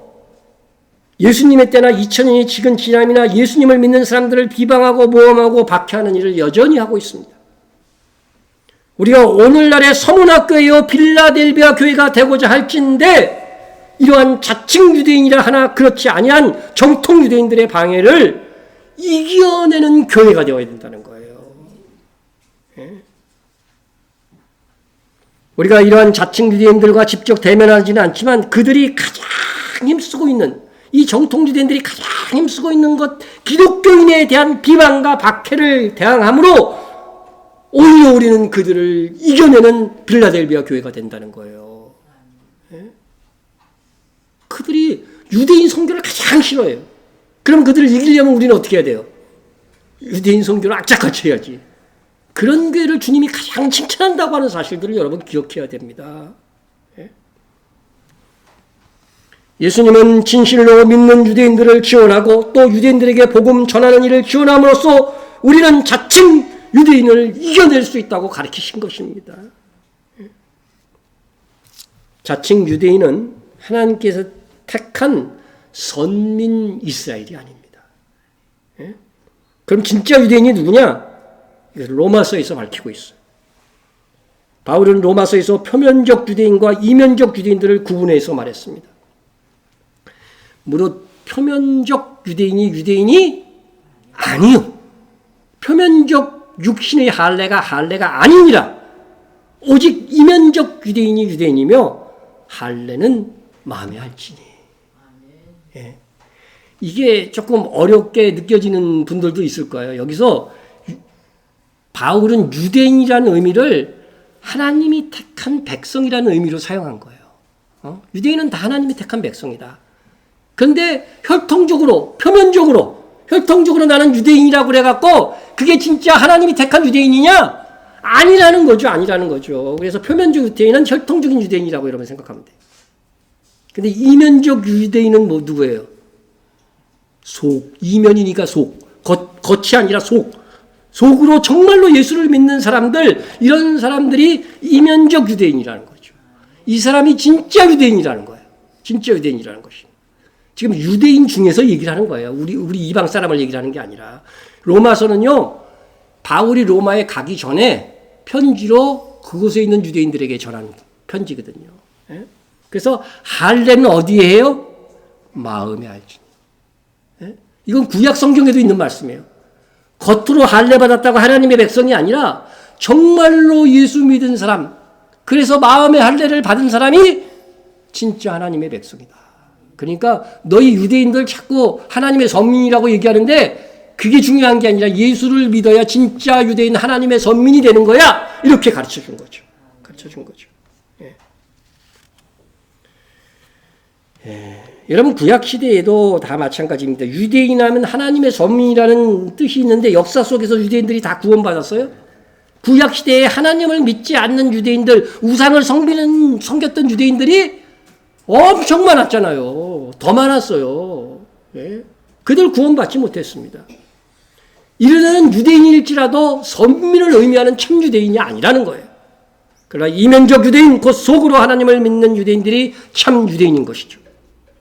예수님의 때나 2000년이 지금 지남이나 예수님을 믿는 사람들을 비방하고 모함하고 박해하는 일을 여전히 하고 있습니다. 우리가 오늘날의 서문학교이요 빌라델비아 교회가 되고자 할진데 이러한 자칭 유대인이라 하나 그렇지 아니한 정통 유대인들의 방해를 이겨내는 교회가 되어야 된다는 거예요. 우리가 이러한 자칭 유대인들과 직접 대면하지는 않지만 그들이 가장 힘쓰고 있는, 이 정통 유대인들이 가장 힘쓰고 있는 것, 기독교인에 대한 비방과 박해를 대항함으로 오히려 우리는 그들을 이겨내는 빌라델비아 교회가 된다는 거예요. 그들이 유대인 선교를 가장 싫어해요. 그럼 그들을 이기려면 우리는 어떻게 해야 돼요? 유대인 선교를 악착같이 해야지. 그런 교회를 주님이 가장 칭찬한다고 하는 사실들을 여러분 기억해야 됩니다. 예수님은 진실로 믿는 유대인들을 지원하고 또 유대인들에게 복음 전하는 일을 지원함으로써 우리는 자칭 유대인을 이겨낼 수 있다고 가르치신 것입니다. 자칭 유대인은 하나님께서 택한 선민 이스라엘이 아닙니다. 그럼 진짜 유대인이 누구냐? 로마서에서 밝히고 있어요. 바울은 로마서에서 표면적 유대인과 이면적 유대인들을 구분해서 말했습니다. 무릇 표면적 유대인이 아니요. 표면적 육신의 할례가 아니니라. 오직 이면적 유대인이 유대인이며 할례는 마음에 할지니. 예. 이게 조금 어렵게 느껴지는 분들도 있을 거예요. 여기서 바울은 유대인이라는 의미를 하나님이 택한 백성이라는 의미로 사용한 거예요. 유대인은 다 하나님이 택한 백성이다. 그런데 표면적으로 나는 유대인이라고 그래갖고 그게 진짜 하나님이 택한 유대인이냐? 아니라는 거죠. 그래서 표면적 유대인은 혈통적인 유대인이라고 여러분 생각하면 돼요. 근데 이면적 유대인은 누구예요? 이면이니까 겉이 아니라 속으로 정말로 예수를 믿는 사람들, 이런 사람들이 이면적 유대인이라는 거죠. 이 사람이 진짜 유대인이라는 거예요. 진짜 유대인이라는 것이. 지금 유대인 중에서 얘기를 하는 거예요. 우리 이방 사람을 얘기를 하는 게 아니라. 로마서는요, 바울이 로마에 가기 전에 편지로 그곳에 있는 유대인들에게 전한 편지거든요. 그래서 할례는 어디에 해요? 마음에 알지. 이건 구약 성경에도 있는 말씀이에요. 겉으로 할례 받았다고 하나님의 백성이 아니라 정말로 예수 믿은 사람, 그래서 마음의 할례를 받은 사람이 진짜 하나님의 백성이다. 그러니까 너희 유대인들 자꾸 하나님의 선민이라고 얘기하는데 그게 중요한 게 아니라 예수를 믿어야 진짜 유대인 하나님의 선민이 되는 거야. 이렇게 가르쳐 준 거죠. 여러분 구약 시대에도 다 마찬가지입니다. 유대인 하면 하나님의 선민이라는 뜻이 있는데 역사 속에서 유대인들이 다 구원받았어요? 구약 시대에 하나님을 믿지 않는 유대인들, 우상을 섬겼던 유대인들이 엄청 많았잖아요. 더 많았어요. 그들 구원받지 못했습니다. 이르는 유대인일지라도 선민을 의미하는 참 유대인이 아니라는 거예요. 그러나 이면적 유대인, 곧 속으로 하나님을 믿는 유대인들이 참 유대인인 것이죠.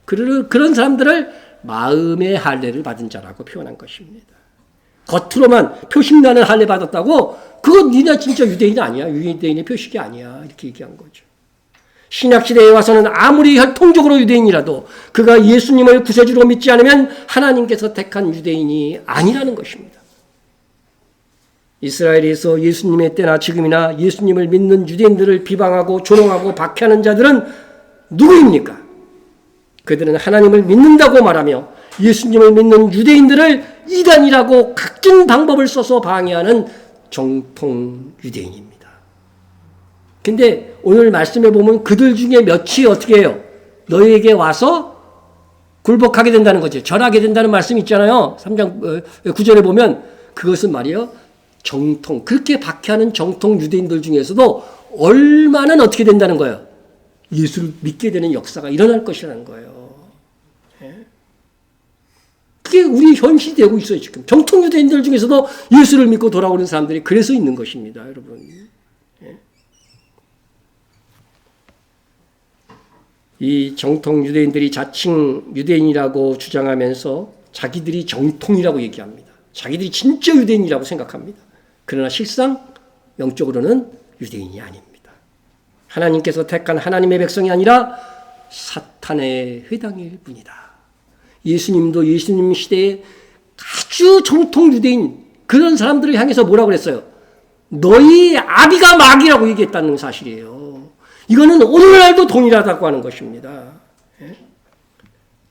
그런 사람들을 마음의 할례를 받은 자라고 표현한 것입니다. 겉으로만 표식나는 할례 받았다고 그건 니네 진짜 유대인 아니야. 유대인의 표식이 아니야. 이렇게 얘기한 거죠. 신약시대에 와서는 아무리 혈통적으로 유대인이라도 그가 예수님을 구세주로 믿지 않으면 하나님께서 택한 유대인이 아니라는 것입니다. 이스라엘에서 예수님의 때나 지금이나 예수님을 믿는 유대인들을 비방하고 조롱하고 박해하는 자들은 누구입니까? 그들은 하나님을 믿는다고 말하며 예수님을 믿는 유대인들을 이단이라고 각종 방법을 써서 방해하는 정통 유대인입니다. 근데 오늘 말씀에 보면 그들 중에 몇이 어떻게 해요? 너희에게 와서 굴복하게 된다는 거죠. 절하게 된다는 말씀이 있잖아요. 3장 9절에 보면 그것은 말이에요. 정통, 그렇게 박해하는 정통 유대인들 중에서도 얼마는 어떻게 된다는 거예요? 예수를 믿게 되는 역사가 일어날 것이라는 거예요. 그게 우리 현실이 되고 있어요, 지금. 정통 유대인들 중에서도 예수를 믿고 돌아오는 사람들이 그래서 있는 것입니다, 여러분. 이 정통 유대인들이 자칭 유대인이라고 주장하면서 자기들이 정통이라고 얘기합니다. 자기들이 진짜 유대인이라고 생각합니다. 그러나 실상 영적으로는 유대인이 아닙니다. 하나님께서 택한 하나님의 백성이 아니라 사탄의 회당일 뿐이다. 예수님도 예수님 시대에 아주 정통 유대인 그런 사람들을 향해서 뭐라고 그랬어요? 너희 아비가 마귀라고 얘기했다는 사실이에요. 이거는 오늘날도 동일하다고 하는 것입니다.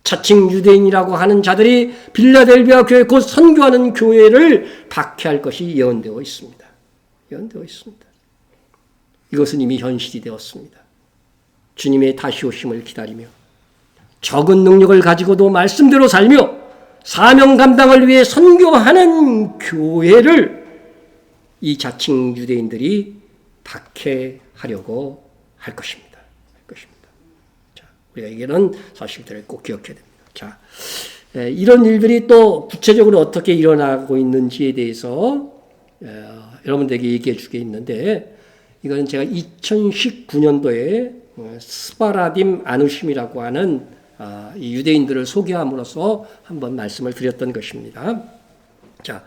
자칭 유대인이라고 하는 자들이 빌라델비아 교회 곧 선교하는 교회를 박해할 것이 예언되어 있습니다. 이것은 이미 현실이 되었습니다. 주님의 다시 오심을 기다리며 적은 능력을 가지고도 말씀대로 살며 사명 감당을 위해 선교하는 교회를 이 자칭 유대인들이 박해하려고 할 것입니다. 자, 우리가 이런 사실들을 꼭 기억해야 됩니다. 자, 이런 일들이 또 구체적으로 어떻게 일어나고 있는지에 대해서 여러분들에게 얘기해 주게 있는데 이거는 제가 2019년도에 스바라딤 아누심이라고 하는 이 유대인들을 소개함으로써 한번 말씀을 드렸던 것입니다. 자,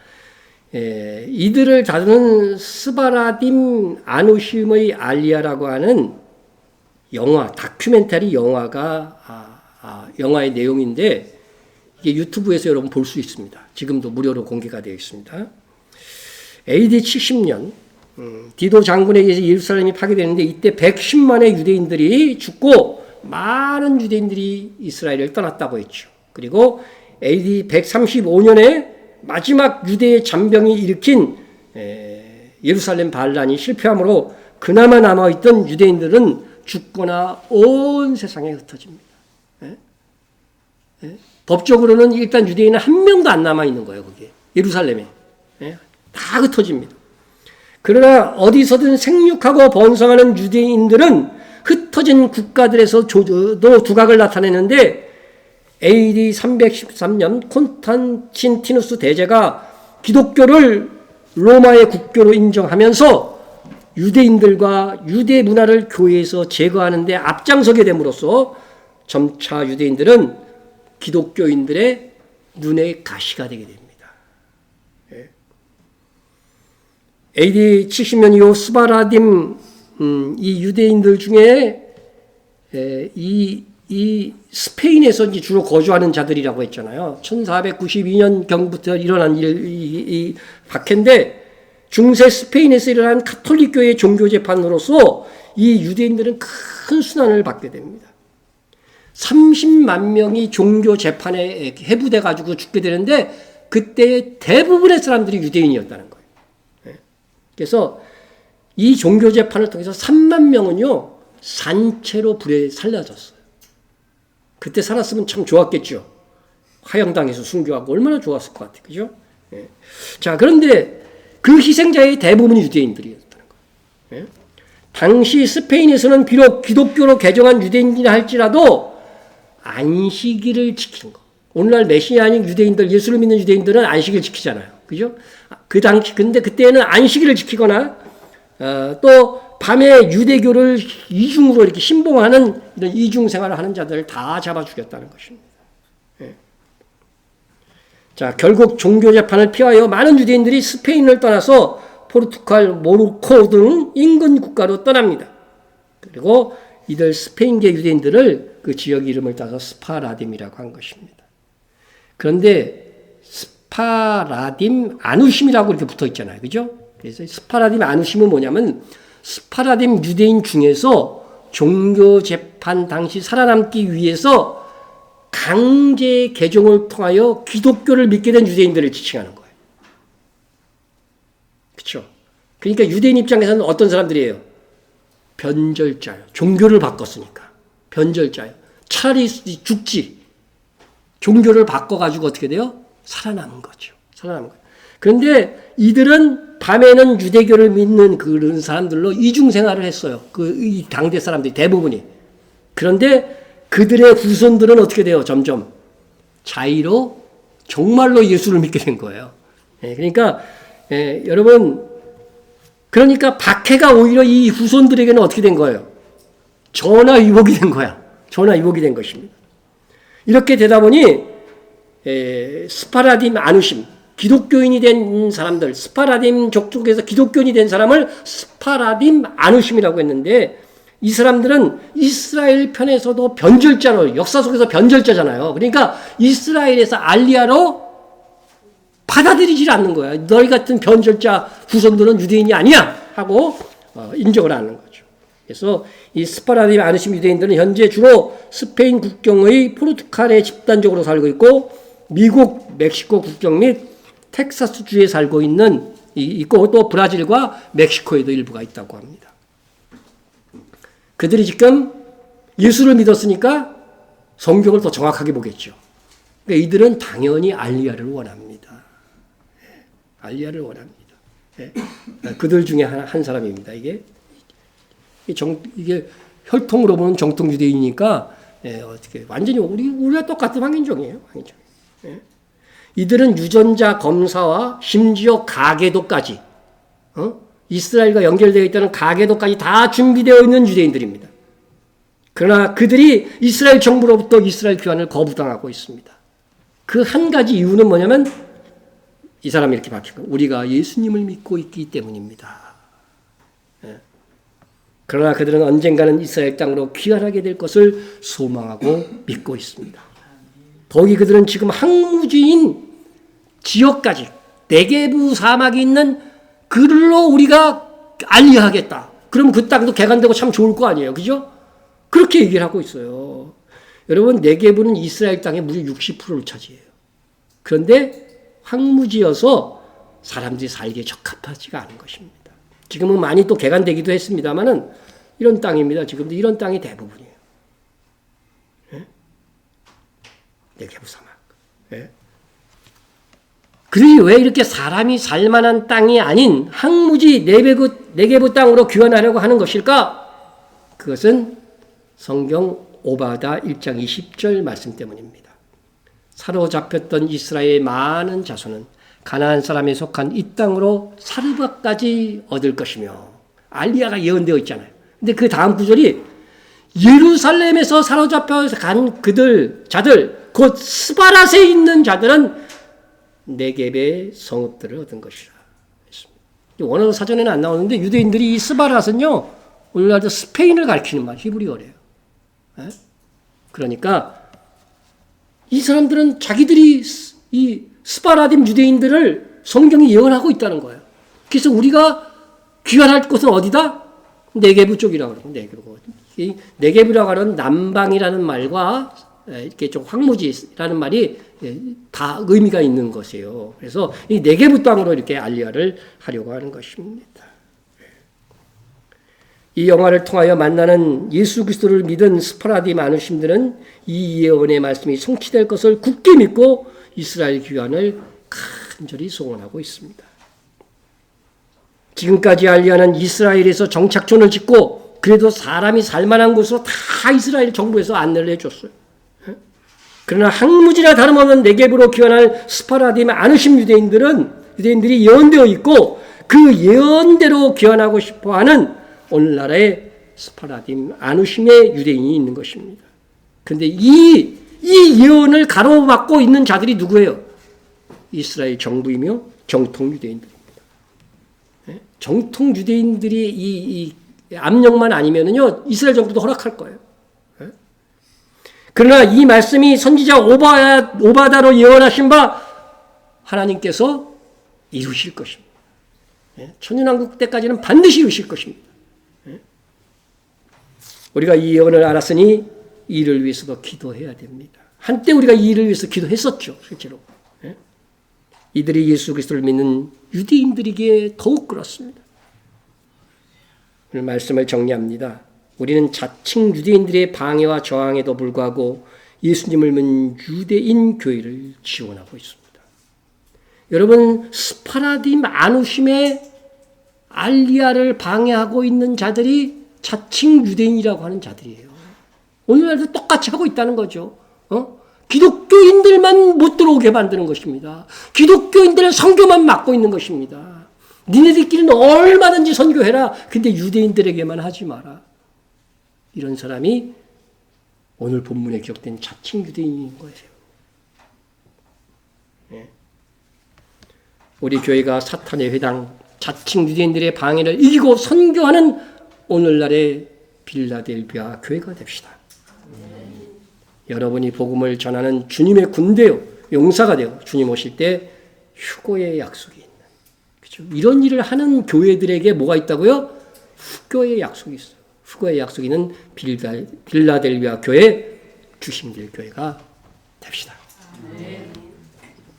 이들을 다루는 스바라딤 아누심의 알리아라고 하는 영화, 다큐멘터리 영화가 영화의 내용인데 이게 유튜브에서 여러분 볼 수 있습니다. 지금도 무료로 공개가 되어 있습니다. AD 70년 디도 장군에 의해서 예루살렘이 파괴되는데 이때 110만의 유대인들이 죽고 많은 유대인들이 이스라엘을 떠났다고 했죠. 그리고 AD 135년에 마지막 유대의 잔병이 일으킨 예루살렘 반란이 실패함으로 그나마 남아있던 유대인들은 죽거나 온 세상에 흩어집니다. 예? 예? 법적으로는 일단 유대인은 한 명도 안 남아있는 거예요. 거기에. 예루살렘에. 예? 다 흩어집니다. 그러나 어디서든 생육하고 번성하는 유대인들은 흩어진 국가들에서도 두각을 나타내는데 AD 313년 콘스탄티누스 대제가 기독교를 로마의 국교로 인정하면서 유대인들과 유대 문화를 교회에서 제거하는 데 앞장서게 됨으로써 점차 유대인들은 기독교인들의 눈의 가시가 되게 됩니다. AD 70년 이후 스바라딤 이 유대인들 중에 이 스페인에서 이제 주로 거주하는 자들이라고 했잖아요. 1492년 경부터 일어난 이 박해인데 중세 스페인에서 일어난 카톨릭 교회의 종교 재판으로서 이 유대인들은 큰 순환을 받게 됩니다. 30만 명이 종교 재판에 해부돼 가지고 죽게 되는데 그때 대부분의 사람들이 유대인이었다는 거예요. 그래서 이 종교 재판을 통해서 3만 명은요 산채로 불에 살려졌어요. 그때 살았으면 참 좋았겠죠. 화형당해서 순교하고 얼마나 좋았을 것 같아요. 그죠? 예. 자, 그런데 그 희생자의 대부분이 유대인들이었다는 거예요. 예. 당시 스페인에서는 비록 기독교로 개종한 유대인이라 할지라도 안식일을 지키는 거. 오늘날 메시아닉 유대인들, 예수를 믿는 유대인들은 안식일 지키잖아요. 그죠? 그 당시, 근데 그때는 안식일을 지키거나, 또 밤에 유대교를 이중으로 이렇게 신봉하는 이런 이중 생활을 하는 자들을 다 잡아 죽였다는 것입니다. 예. 자, 결국 종교 재판을 피하여 많은 유대인들이 스페인을 떠나서 포르투갈, 모로코 등 인근 국가로 떠납니다. 그리고 이들 스페인계 유대인들을 그 지역 이름을 따서 스파라딤이라고 한 것입니다. 그런데 스파라딤 아누심이라고 이렇게 붙어 있잖아요. 그죠? 그래서 스파라딤 아누심은 뭐냐면 스파라딤 유대인 중에서 종교 재판 당시 살아남기 위해서 강제 개종을 통하여 기독교를 믿게 된 유대인들을 지칭하는 거예요. 그렇죠? 그러니까 유대인 입장에서는 어떤 사람들이에요? 변절자요. 종교를 바꿨으니까. 변절자요. 차라리 죽지. 종교를 바꿔가지고 어떻게 돼요? 살아남은 거죠. 살아남은 거예요. 그런데 이들은 밤에는 유대교를 믿는 그런 사람들로 이중생활을 했어요. 이 당대 사람들이 대부분이. 그런데 그들의 후손들은 어떻게 돼요? 점점 자의로 정말로 예수를 믿게 된 거예요. 그러니까 여러분, 그러니까 박해가 오히려 이 후손들에게는 어떻게 된 거예요? 전화위복이 된 거야. 전화위복이 된 것입니다. 이렇게 되다 보니 스파라딤 아누심, 기독교인이 된 사람들, 스파라딤 족속에서 기독교인이 된 사람을 스파라딤 아누심이라고 했는데 이 사람들은 이스라엘 편에서도 변절자로, 역사 속에서 변절자잖아요. 그러니까 이스라엘에서 알리야로 받아들이질 않는 거야. 너희 같은 변절자 후손들은 유대인이 아니야 하고 인정을 하는 거죠. 그래서 이 스파라딤 아누심 유대인들은 현재 주로 스페인 국경의 포르투갈에 집단적으로 살고 있고 미국, 멕시코 국경 및 텍사스주에 살고 있고 또 브라질과 멕시코에도 일부가 있다고 합니다. 그들이 지금 예수를 믿었으니까 성경을 더 정확하게 보겠죠. 그러니까 이들은 당연히 알리야를 원합니다. 알리야를 원합니다. 그들 중에 한 사람입니다. 이게 혈통으로 보면 정통 유대인이니까 어떻게 완전히 우리가 똑같은 황인종이에요. 황인종. 이들은 유전자 검사와 심지어 가계도까지 이스라엘과 연결되어 있다는 가계도까지 다 준비되어 있는 유대인들입니다. 그러나 그들이 이스라엘 정부로부터 이스라엘 귀환을 거부당하고 있습니다. 그 한 가지 이유는 뭐냐면 이 사람이 이렇게 밝힌 거예요. 우리가 예수님을 믿고 있기 때문입니다. 그러나 그들은 언젠가는 이스라엘 땅으로 귀환하게 될 것을 소망하고 믿고 있습니다. 더욱이 그들은 지금 항무지인 지역까지 네게부 사막이 있는 그들로 우리가 알리하겠다. 그럼 그 땅도 개간되고 참 좋을 거 아니에요. 그죠? 그렇게 얘기를 하고 있어요. 여러분, 네게부는 이스라엘 땅의 무려 60%를 차지해요. 그런데 황무지여서 사람들이 살기에 적합하지가 않은 것입니다. 지금은 많이 또 개간되기도 했습니다만은 이런 땅입니다. 지금도 이런 땅이 대부분이에요. 예? 네게브 사막. 예? 그러니 왜 이렇게 사람이 살만한 땅이 아닌 항무지 네게브 땅으로 귀환하려고 하는 것일까? 그것은 성경 오바다 1장 20절 말씀 때문입니다. 사로잡혔던 이스라엘의 많은 자손은 가나안 사람에 속한 이 땅으로 사르밧까지 얻을 것이며, 알리야가 예언되어 있잖아요. 근데 그 다음 구절이 예루살렘에서 사로잡혀 간 자들 곧 스바랏에 있는 자들은 네겝의 성읍들을 얻은 것이라 했습니다. 원어 사전에는 안 나오는데 유대인들이 이 스바랏은요, 오늘날도 스페인을 가리키는 말, 히브리어래요. 네? 그러니까 이 사람들은 자기들이 이 스바라딤 유대인들을 성경이 예언하고 있다는 거예요. 그래서 우리가 귀환할 곳은 어디다? 네게브 쪽이라고 그러고, 네게브라고 하는 남방이라는 말과 이렇게 좀 황무지라는 말이 다 의미가 있는 것이에요. 그래서 이 네게브 땅으로 이렇게 알리야를 하려고 하는 것입니다. 이 영화를 통하여 만나는 예수 그리스도를 믿은 스파라딤 아누심들은 이 예언의 말씀이 성취될 것을 굳게 믿고 이스라엘 귀환을 간절히 소원하고 있습니다. 지금까지 알리야는 이스라엘에서 정착촌을 짓고 그래도 사람이 살만한 곳으로 다 이스라엘 정부에서 안내를 해줬어요. 그러나 항무지나 다름없는 네겝으로 귀환할 스파라딤 아누심 유대인들이 예언되어 있고 그 예언대로 귀환하고 싶어하는 오늘날의 스파라딤 아누심의 유대인이 있는 것입니다. 그런데 이 예언을 가로막고 있는 자들이 누구예요? 이스라엘 정부이며 정통 유대인들입니다. 정통 유대인들이 이 압력만 아니면은요, 이스라엘 정부도 허락할 거예요. 그러나 이 말씀이 선지자 오바다로 예언하신 바 하나님께서 이루실 것입니다. 천년왕국 때까지는 반드시 이루실 것입니다. 우리가 이 예언을 알았으니 이를 위해서도 기도해야 됩니다. 한때 우리가 이 일을 위해서 기도했었죠. 실제로. 이들이 예수 그리스도를 믿는 유대인들에게 더욱 그렇습니다. 오늘 말씀을 정리합니다. 우리는 자칭 유대인들의 방해와 저항에도 불구하고 예수님을 믿는 유대인 교회를 지원하고 있습니다. 여러분, 스파라딤 아누심의 알리야를 방해하고 있는 자들이 자칭 유대인이라고 하는 자들이에요. 오늘날도 똑같이 하고 있다는 거죠. 기독교인들만 못 들어오게 만드는 것입니다. 기독교인들은 선교만 맡고 있는 것입니다. 니네들끼리는 얼마든지 선교해라. 근데 유대인들에게만 하지 마라. 이런 사람이 오늘 본문에 기록된 자칭 유대인인 거예요. 우리 교회가 사탄의 회당, 자칭 유대인들의 방해를 이기고 선교하는 오늘날의 빌라델비아 교회가 됩시다. 여러분이 복음을 전하는 주님의 군대요, 용사가 되어 주님 오실 때 휴거의 약속이 있는, 그렇죠? 이런 일을 하는 교회들에게 뭐가 있다고요? 후교의 약속이 있어요. 후거의 약속이 있는 빌라델비아 교회, 주심될 교회가 됩시다.